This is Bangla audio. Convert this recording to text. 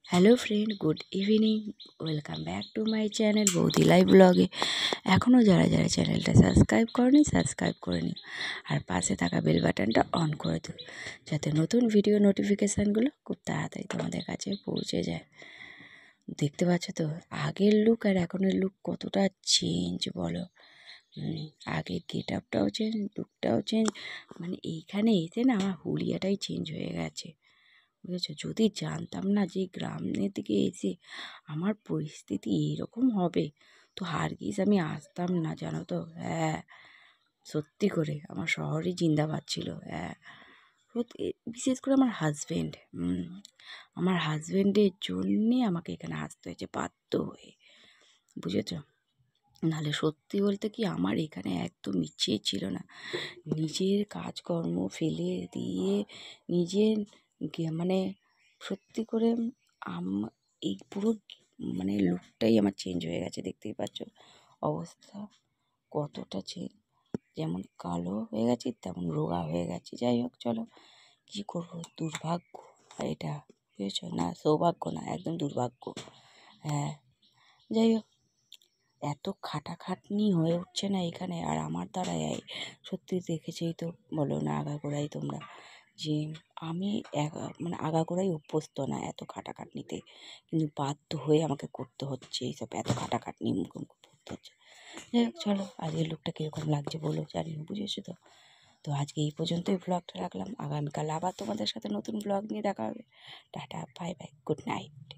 Hello friend, good evening. Welcome back to my channel বৌদি লাইভ ব্লগে। এখনও যারা যারা চ্যানেলটা সাবস্ক্রাইব করেনি সাবস্ক্রাইব করে নিও, আর পাশে থাকা বেল বাটনটা অন করে দিও, যাতে নতুন ভিডিও নোটিফিকেশানগুলো খুব তাড়াতাড়ি তোমাদের কাছে পৌঁছে যায়। দেখতে পাচ্ছ তো আগের লুক আর এখনের লুক কতটা চেঞ্জ বলো। আগের গেট আপটাও চেঞ্জ, লুকটাও চেঞ্জ, মানে এইখানে এসে না আমার হুলিয়াটাই চেঞ্জ হয়ে গেছে, বুঝেছো। যদি জানতাম না যে গ্রামের দিকে এসে আমার পরিস্থিতি এইরকম হবে, তো হারগিজ আমি আসতাম না, জানো তো। হ্যাঁ, সত্যি করে আমার শহরই জিন্দাবাদ ছিল। হ্যাঁ, বিশেষ করে আমার হাজব্যান্ডের জন্যে আমাকে এখানে আসতে হয়েছে বাধ্য হয়ে, বুঝেছ। নাহলে সত্যি বলতে কি আমার এখানে একদম ইচ্ছে ছিল না নিজের কাজকর্ম ফেলে দিয়ে নিজের মানে সত্যি করে এই পুরো মানে লুকটাই আমার চেঞ্জ হয়ে গেছে। দেখতেই পাচ্ছ অবস্থা কতটা চেঞ্জ, যেমন কালো হয়ে গেছি তেমন রোগা হয়ে গেছি। যাই হোক, চলো কী করবো, দুর্ভাগ্য এটা, বুঝেছ না, সৌভাগ্য না, একদম দুর্ভাগ্য। হ্যাঁ, যাই হোক, এত খাটাখাটনি হয়ে উঠছে না এখানে, আর আমার দ্বারাই সত্যি দেখেছেই তো, বলো না আগাগোড়াই তোমরা, যে আমি মানে আগাগোড়াই অভ্যস্ত না এত খাটাখাটনিতে, কিন্তু বাধ্য হয়ে আমাকে করতে হচ্ছে এইসব, এত খাটাখাটনি মুখোমুখি করতে হচ্ছে। যাই হোক, চলো আজকের লুকটা কীরকম লাগছে বলো, জানিও, বুঝেছো তো। তো আজকে এই পর্যন্তই ব্লগটা রাখলাম, আগামীকাল আবার তোমাদের সাথে নতুন ব্লগ নিয়ে দেখা হবে। Tata, bye bye, good night.